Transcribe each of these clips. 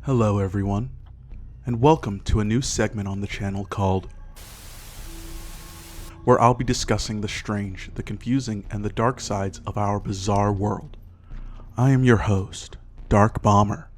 Hello everyone, and welcome to a new segment on the channel called where I'll be discussing the strange, the confusing, and the dark sides of our bizarre world. I am your host, Dark Bomber,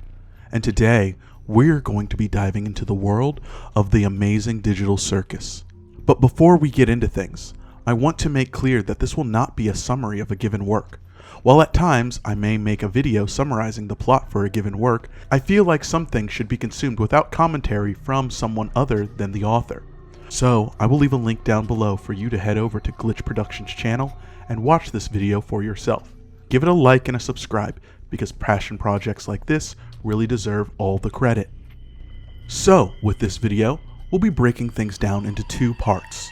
and today we're going to be diving into the world of the amazing digital circus. But before we get into things, I want to make clear that this will not be a summary of a given work. While at times I may make a video summarizing the plot for a given work, I feel like some things should be consumed without commentary from someone other than the author. So I will leave a link down below for you to head over to Glitch Productions channel and watch this video for yourself. Give it a like and a subscribe, because passion projects like this really deserve all the credit. So with this video, we'll be breaking things down into two parts: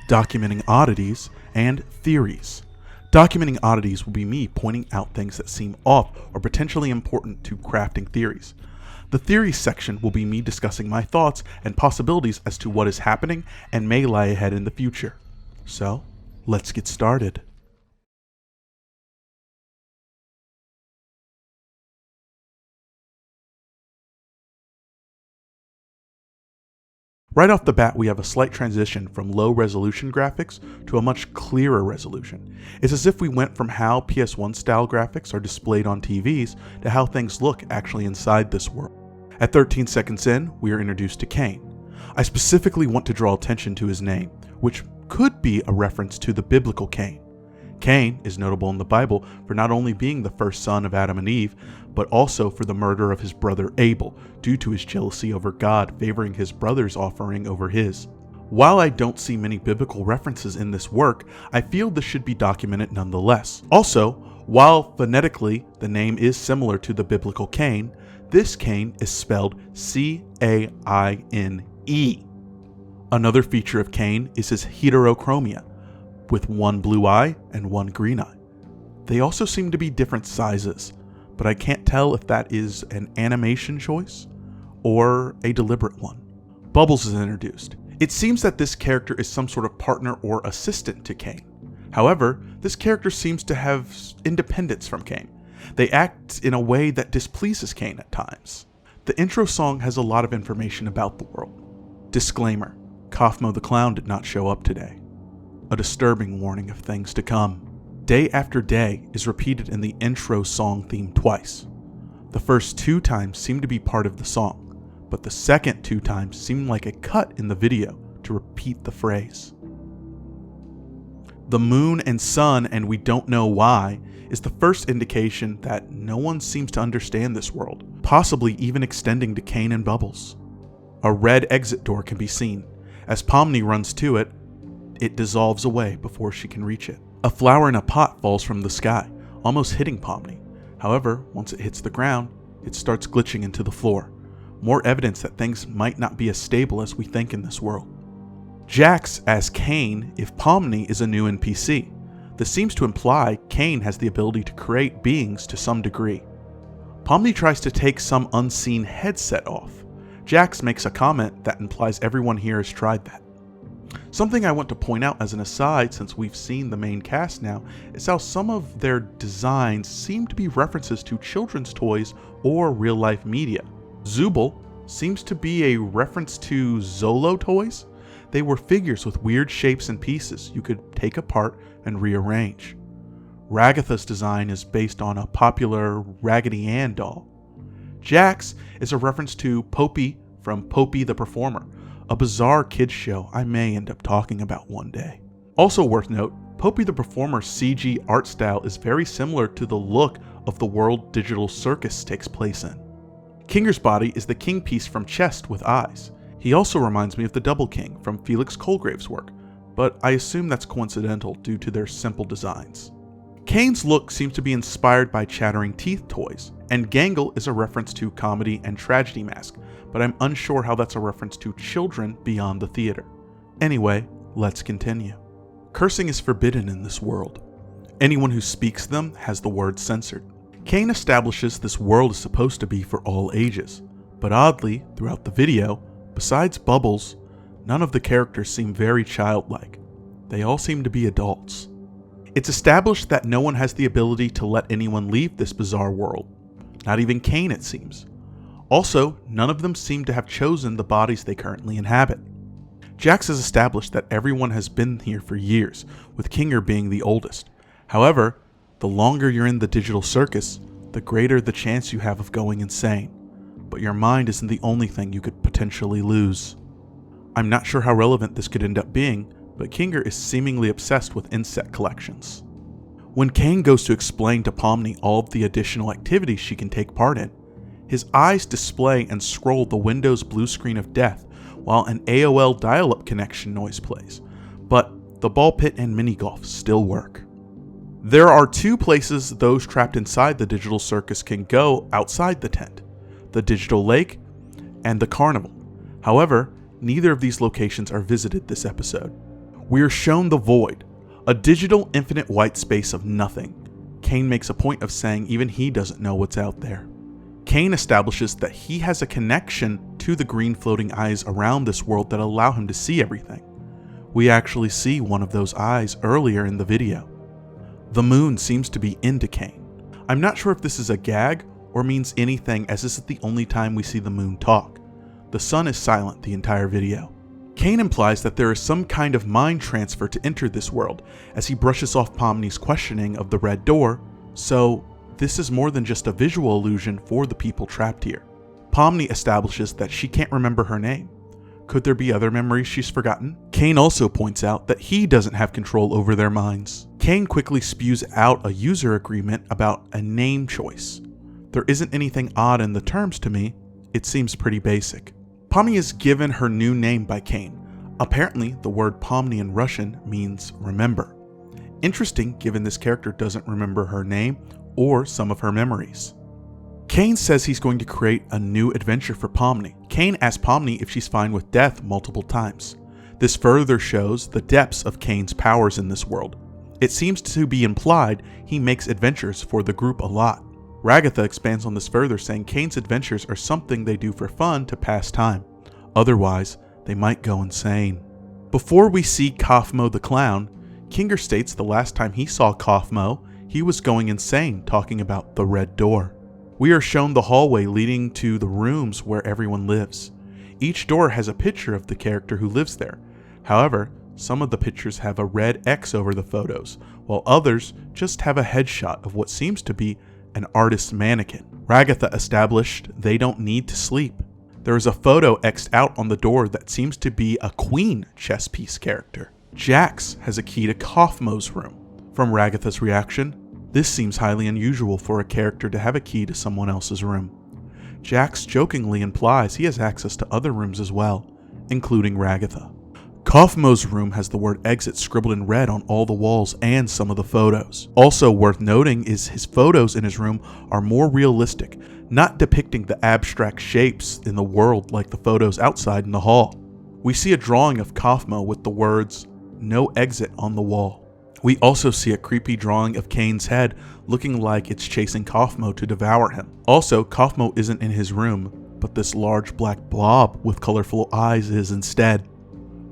documenting oddities and theories. Documenting oddities will be me pointing out things that seem off or potentially important to crafting theories. The theories section will be me discussing my thoughts and possibilities as to what is happening and may lie ahead in the future. So, let's get started. Right off the bat, we have a slight transition from low resolution graphics to a much clearer resolution. It's as if we went from how PS1 style graphics are displayed on TVs to how things look actually inside this world. At 13 seconds in, we are introduced to Cain. I specifically want to draw attention to his name, which could be a reference to the biblical Cain. Cain is notable in the Bible for not only being the first son of Adam and Eve, but also for the murder of his brother Abel, due to his jealousy over God favoring his brother's offering over his. While I don't see many biblical references in this work, I feel this should be documented nonetheless. Also, while phonetically the name is similar to the biblical Cain, this Cain is spelled C-A-I-N-E. Another feature of Cain is his heterochromia, with one blue eye and one green eye. They also seem to be different sizes, but I can't tell if that is an animation choice or a deliberate one. Bubbles is introduced. It seems that this character is some sort of partner or assistant to Cain. However, this character seems to have independence from Cain. They act in a way that displeases Cain at times. The intro song has a lot of information about the world. Disclaimer: Kaufmo the Clown did not show up today. A disturbing warning of things to come. Day after day is repeated in the intro song theme twice. The first two times seem to be part of the song, but the second two times seem like a cut in the video to repeat the phrase. The moon and sun and we don't know why is the first indication that no one seems to understand this world, possibly even extending to Cain and Bubbles. A red exit door can be seen. As Pomni runs to it, it dissolves away before she can reach it. A flower in a pot falls from the sky, almost hitting Pomni. However, once it hits the ground, it starts glitching into the floor. More evidence that things might not be as stable as we think in this world. Jax asks Cain if Pomni is a new NPC. This seems to imply Cain has the ability to create beings to some degree. Pomni tries to take some unseen headset off. Jax makes a comment that implies everyone here has tried that. Something I want to point out as an aside, since we've seen the main cast now, is how some of their designs seem to be references to children's toys or real-life media. Zubul seems to be a reference to Zolo toys. They were figures with weird shapes and pieces you could take apart and rearrange. Ragatha's design is based on a popular Raggedy Ann doll. Jax is a reference to Popey from Popey the Performer, a bizarre kids show I may end up talking about one day. Also worth note, Popey the Performer's CG art style is very similar to the look of the world digital circus takes place in. Kinger's body is the king piece from Chest with eyes. He also reminds me of the Double King from Felix Colgrave's work, but I assume that's coincidental due to their simple designs. Cain's look seems to be inspired by Chattering Teeth toys, and Gangle is a reference to Comedy and Tragedy Mask, but I'm unsure how that's a reference to children beyond the theater. Anyway, let's continue. Cursing is forbidden in this world. Anyone who speaks them has the word censored. Cain establishes this world is supposed to be for all ages, but oddly, throughout the video, besides Bubbles, none of the characters seem very childlike. They all seem to be adults. It's established that no one has the ability to let anyone leave this bizarre world. Not even Cain, it seems. Also, none of them seem to have chosen the bodies they currently inhabit. Jax has established that everyone has been here for years, with Kinger being the oldest. However, the longer you're in the digital circus, the greater the chance you have of going insane. But your mind isn't the only thing you could potentially lose. I'm not sure how relevant this could end up being, but Kinger is seemingly obsessed with insect collections. When Kane goes to explain to Pomni all of the additional activities she can take part in, his eyes display and scroll the Windows blue screen of death while an AOL dial-up connection noise plays, but the ball pit and mini golf still work. There are two places those trapped inside the digital circus can go outside the tent: the digital lake and the carnival. However, neither of these locations are visited this episode. We are shown the void, a digital infinite white space of nothing. Kane makes a point of saying even he doesn't know what's out there. Kane establishes that he has a connection to the green floating eyes around this world that allow him to see everything. We actually see one of those eyes earlier in the video. The moon seems to be into Kane. I'm not sure if this is a gag or means anything, as this is the only time we see the moon talk. The sun is silent the entire video. Kane implies that there is some kind of mind transfer to enter this world, as he brushes off Pomni's questioning of the red door, so this is more than just a visual illusion for the people trapped here. Pomni establishes that she can't remember her name. Could there be other memories she's forgotten? Kane also points out that he doesn't have control over their minds. Kane quickly spews out a user agreement about a name choice. There isn't anything odd in the terms to me, it seems pretty basic. Pomni is given her new name by Kane. Apparently, the word Pomni in Russian means remember. Interesting, given this character doesn't remember her name or some of her memories. Kane says he's going to create a new adventure for Pomni. Kane asks Pomni if she's fine with death multiple times. This further shows the depths of Kane's powers in this world. It seems to be implied he makes adventures for the group a lot. Ragatha expands on this further, saying Kane's adventures are something they do for fun to pass time. Otherwise, they might go insane. Before we see Kaufmo the clown, Kinger states the last time he saw Kaufmo, he was going insane talking about the red door. We are shown the hallway leading to the rooms where everyone lives. Each door has a picture of the character who lives there. However, some of the pictures have a red X over the photos, while others just have a headshot of what seems to be an artist's mannequin. Ragatha established they don't need to sleep. There is a photo X'd out on the door that seems to be a queen chess piece character. Jax has a key to Kaufmo's room. From Ragatha's reaction, this seems highly unusual for a character to have a key to someone else's room. Jax jokingly implies he has access to other rooms as well, including Ragatha. Kaufmo's room has the word exit scribbled in red on all the walls and some of the photos. Also worth noting is his photos in his room are more realistic, not depicting the abstract shapes in the world like the photos outside in the hall. We see a drawing of Kaufmo with the words, "No exit" on the wall. We also see a creepy drawing of Kane's head looking like it's chasing Kaufmo to devour him. Also, Kaufmo isn't in his room, but this large black blob with colorful eyes is instead.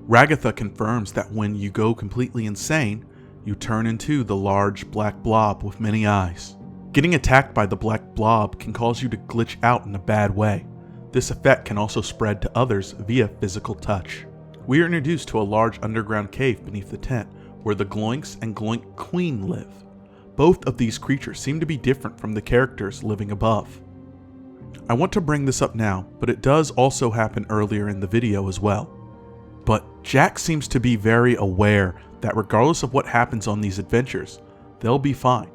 Ragatha confirms that when you go completely insane, you turn into the large black blob with many eyes. Getting attacked by the black blob can cause you to glitch out in a bad way. This effect can also spread to others via physical touch. We are introduced to a large underground cave beneath the tent, where the Gloinks and Gloink Queen live. Both of these creatures seem to be different from the characters living above. I want to bring this up now, but it does also happen earlier in the video as well. But Jax seems to be very aware that regardless of what happens on these adventures, they'll be fine.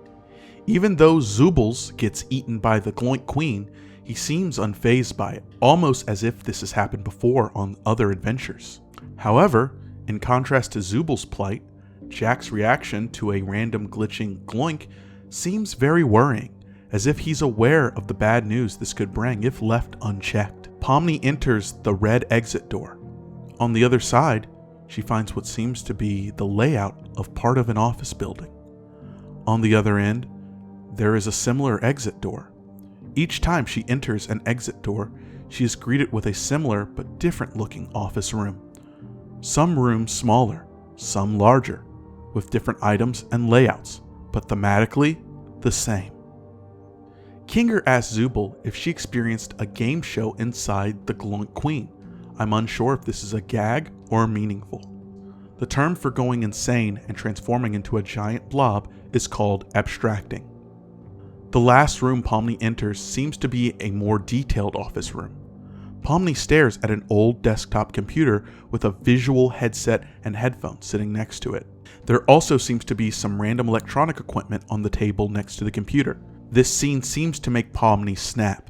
Even though Zoobles gets eaten by the Gloink Queen, he seems unfazed by it, almost as if this has happened before on other adventures. However, in contrast to Zoobles' plight, Jack's reaction to a random glitching Gloink seems very worrying, as if he's aware of the bad news this could bring if left unchecked. Pomni enters the red exit door. On the other side, she finds what seems to be the layout of part of an office building. On the other end, there is a similar exit door. Each time she enters an exit door, she is greeted with a similar but different looking office room. Some rooms smaller, some larger, with different items and layouts, but thematically the same. Kinger asks Zubul if she experienced a game show inside the Glunk Queen. I'm unsure if this is a gag or meaningful. The term for going insane and transforming into a giant blob is called abstracting. The last room Pomni enters seems to be a more detailed office room. Pomni stares at an old desktop computer with a visual headset and headphones sitting next to it. There also seems to be some random electronic equipment on the table next to the computer. This scene seems to make Pomni snap.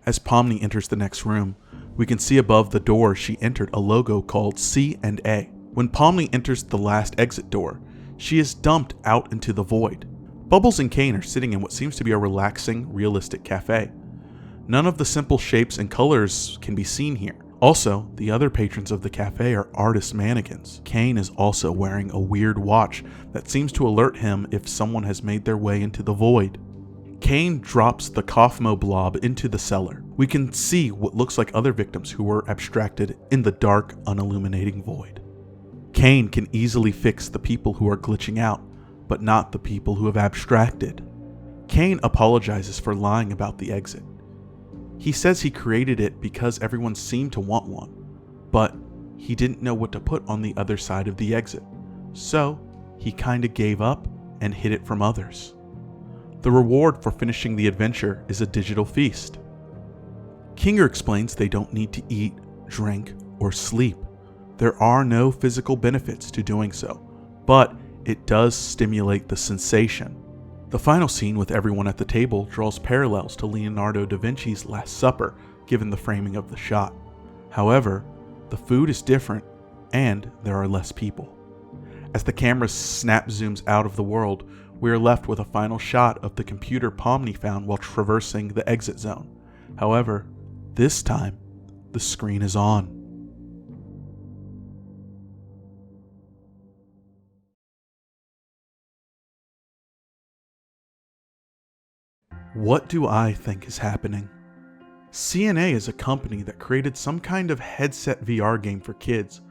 As Pomni enters the next room, we can see above the door she entered a logo called C&A. When Pomni enters the last exit door, she is dumped out into the void. Bubbles and Kane are sitting in what seems to be a relaxing, realistic cafe. None of the simple shapes and colors can be seen here. Also, the other patrons of the cafe are artist mannequins. Kane is also wearing a weird watch that seems to alert him if someone has made their way into the void. Kane drops the Kaufmo blob into the cellar. We can see what looks like other victims who were abstracted in the dark, unilluminating void. Kane can easily fix the people who are glitching out, but not the people who have abstracted. Kane apologizes for lying about the exit. He says he created it because everyone seemed to want one, but he didn't know what to put on the other side of the exit, so he kinda gave up and hid it from others. The reward for finishing the adventure is a digital feast. Kinger explains they don't need to eat, drink, or sleep. There are no physical benefits to doing so, but it does stimulate the sensation. The final scene with everyone at the table draws parallels to Leonardo da Vinci's Last Supper, given the framing of the shot. However, the food is different, and there are less people. As the camera snap zooms out of the world, we are left with a final shot of the computer Pomni found while traversing the exit zone. However, this time, the screen is on. What do I think is happening? C&A is a company that created some kind of headset VR game for kids,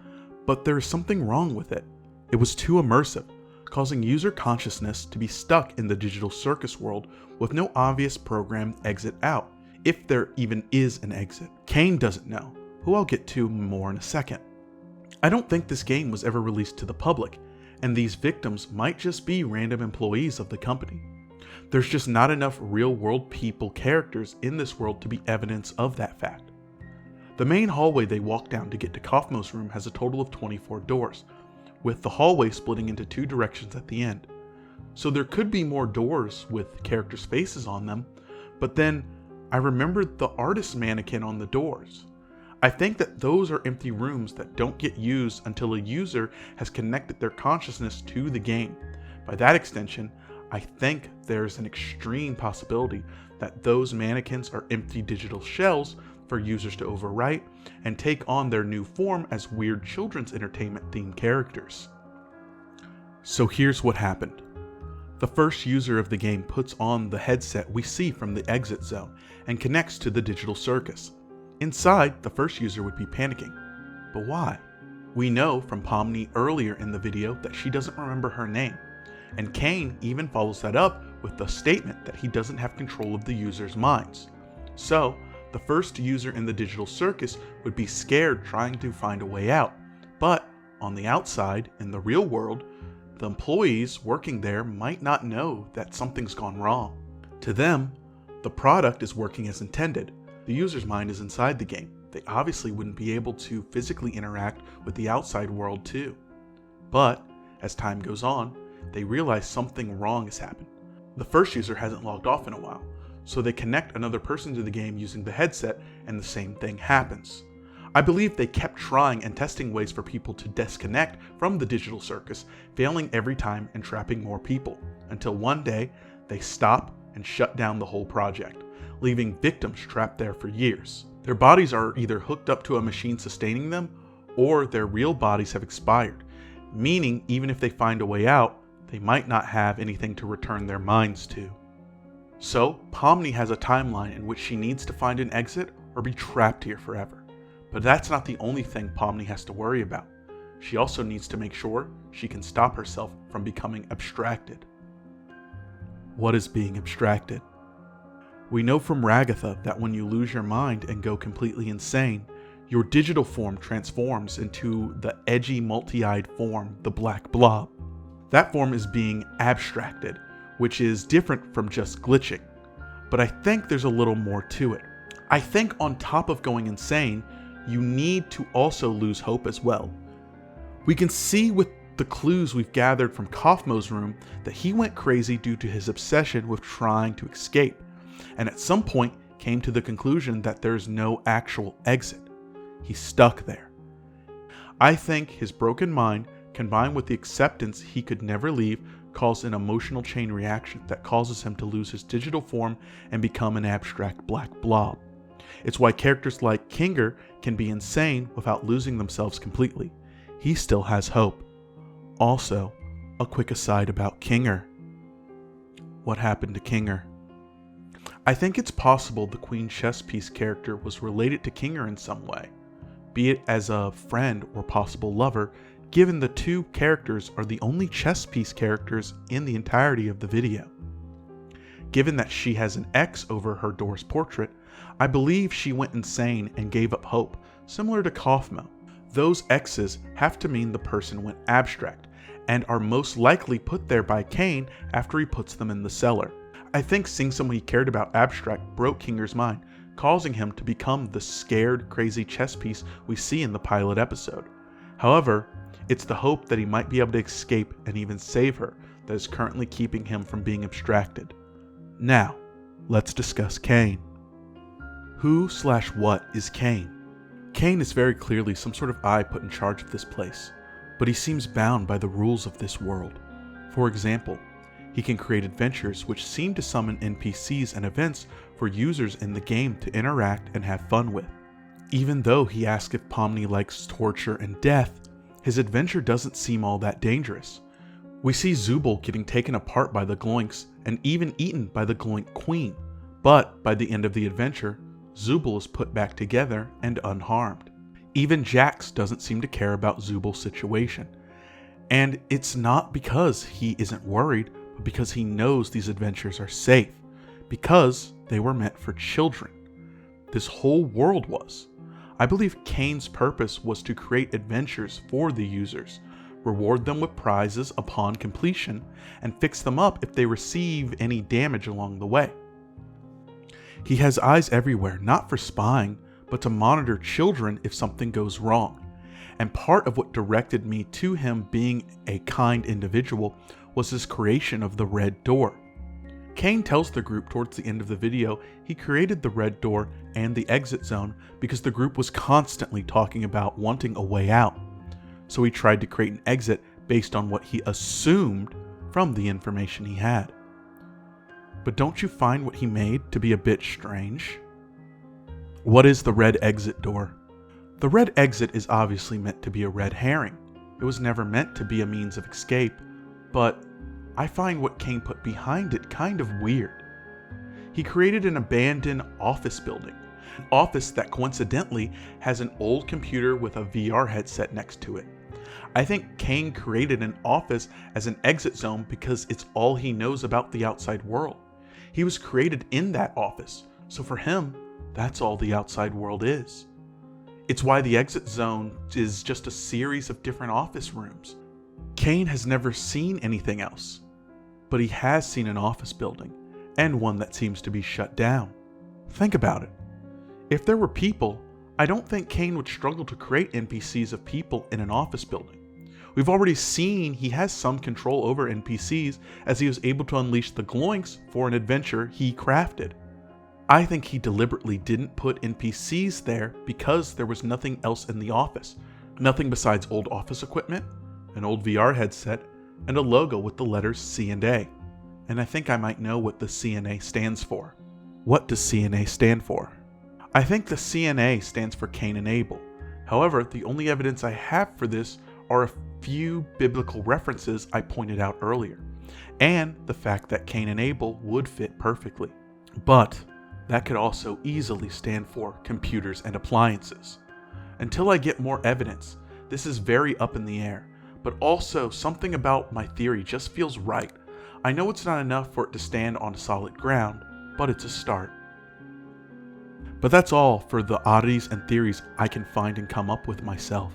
but there is something wrong with it. It was too immersive, causing user consciousness to be stuck in the digital circus world with no obvious programmed exit out, if there even is an exit. Kane doesn't know, who I'll get to more in a second. I don't think this game was ever released to the public, and these victims might just be random employees of the company. There's just not enough real-world people characters in this world to be evidence of that fact. The main hallway they walk down to get to Kaufmo's room has a total of 24 doors, with the hallway splitting into two directions at the end. So there could be more doors with characters' faces on them, but then I remembered the artist mannequin on the doors. I think that those are empty rooms that don't get used until a user has connected their consciousness to the game. By that extension, I think there's an extreme possibility that those mannequins are empty digital shells for users to overwrite and take on their new form as weird children's entertainment themed characters. So here's what happened. The first user of the game puts on the headset we see from the exit zone and connects to the digital circus. Inside, the first user would be panicking. But why? We know from Pomni earlier in the video that she doesn't remember her name, and Kane even follows that up with the statement that he doesn't have control of the user's minds. So, the first user in the digital circus would be scared trying to find a way out. But on the outside, in the real world, the employees working there might not know that something's gone wrong. To them, the product is working as intended. The user's mind is inside the game. They obviously wouldn't be able to physically interact with the outside world too. But, as time goes on, they realize something wrong has happened. The first user hasn't logged off in a while, so they connect another person to the game using the headset, and the same thing happens. I believe they kept trying and testing ways for people to disconnect from the digital circus, failing every time and trapping more people, until one day they stop and shut down the whole project, leaving victims trapped there for years. Their bodies are either hooked up to a machine sustaining them, or their real bodies have expired, meaning even if they find a way out, they might not have anything to return their minds to. So, Pomni has a timeline in which she needs to find an exit or be trapped here forever. But that's not the only thing Pomni has to worry about. She also needs to make sure she can stop herself from becoming abstracted. What is being abstracted? We know from Ragatha that when you lose your mind and go completely insane, your digital form transforms into the edgy multi-eyed form, the Black Blob. That form is being abstracted, which is different from just glitching. But I think there's a little more to it. I think on top of going insane, you need to also lose hope as well. We can see with the clues we've gathered from Kaufmo's room that he went crazy due to his obsession with trying to escape, and at some point came to the conclusion that there's no actual exit. He's stuck there. I think his broken mind, combined with the acceptance he could never leave, caused an emotional chain reaction that causes him to lose his digital form and become an abstract black blob. It's why characters like Kinger can be insane without losing themselves completely. He still has hope. Also, a quick aside about Kinger. What happened to Kinger? I think it's possible the Queen chess piece character was related to Kinger in some way, be it as a friend or possible lover, given the two characters are the only chess piece characters in the entirety of the video. Given that she has an X over her Doris portrait, I believe she went insane and gave up hope, similar to Kaufmo. Those X's have to mean the person went abstract, and are most likely put there by Kane after he puts them in the cellar. I think seeing someone he cared about abstract broke Kinger's mind, causing him to become the scared, crazy chess piece we see in the pilot episode. However, it's the hope that he might be able to escape and even save her that is currently keeping him from being abstracted. Now, let's discuss Kane. Who/what is Kane? Kane is very clearly some sort of eye put in charge of this place, but he seems bound by the rules of this world. For example, he can create adventures which seem to summon NPCs and events for users in the game to interact and have fun with. Even though he asks if Pomni likes torture and death, his adventure doesn't seem all that dangerous. We see Zubul getting taken apart by the Gloinks and even eaten by the Gloink Queen, but by the end of the adventure, Zubul is put back together and unharmed. Even Jax doesn't seem to care about Zubul's situation. And it's not because he isn't worried, but because he knows these adventures are safe, because they were meant for children. This whole world was. I believe Kane's purpose was to create adventures for the users, reward them with prizes upon completion, and fix them up if they receive any damage along the way. He has eyes everywhere, not for spying, but to monitor children if something goes wrong. And part of what directed me to him being a kind individual was his creation of the Red Door. Kane tells the group towards the end of the video he created the Red Door and the exit zone because the group was constantly talking about wanting a way out. So he tried to create an exit based on what he assumed from the information he had. But don't you find what he made to be a bit strange? What is the Red Exit Door? The Red Exit is obviously meant to be a red herring. It was never meant to be a means of escape, but I find what Kane put behind it kind of weird. He created an abandoned office building, an office that coincidentally has an old computer with a VR headset next to it. I think Kane created an office as an exit zone because it's all he knows about the outside world. He was created in that office, so for him, that's all the outside world is. It's why the exit zone is just a series of different office rooms. Kane has never seen anything else, but he has seen an office building, and one that seems to be shut down. Think about it. If there were people, I don't think Kane would struggle to create NPCs of people in an office building. We've already seen he has some control over NPCs as he was able to unleash the Gloinks for an adventure he crafted. I think he deliberately didn't put NPCs there because there was nothing else in the office. Nothing besides old office equipment, an old VR headset, and a logo with the letters C and A. And I think I might know what the CNA stands for. What does CNA stand for? I think the CNA stands for Cain and Abel. However, the only evidence I have for this are a few biblical references I pointed out earlier, and the fact that Cain and Abel would fit perfectly. But that could also easily stand for computers and appliances. Until I get more evidence, this is very up in the air, but also something about my theory just feels right. I know it's not enough for it to stand on solid ground, but it's a start. But that's all for the oddities and theories I can find and come up with myself.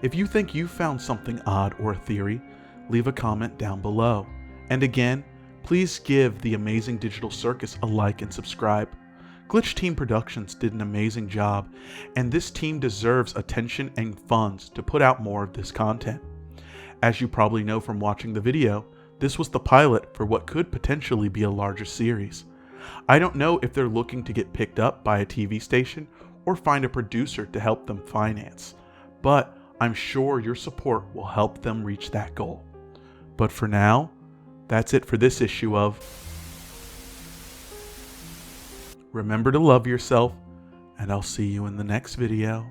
If you think you found something odd or a theory, leave a comment down below. And again, please give the amazing Digital Circus a like and subscribe. Glitch Team Productions did an amazing job, and this team deserves attention and funds to put out more of this content. As you probably know from watching the video, this was the pilot for what could potentially be a larger series. I don't know if they're looking to get picked up by a TV station or find a producer to help them finance, but I'm sure your support will help them reach that goal. But for now, that's it for this issue of Remember to Love Yourself, and I'll see you in the next video.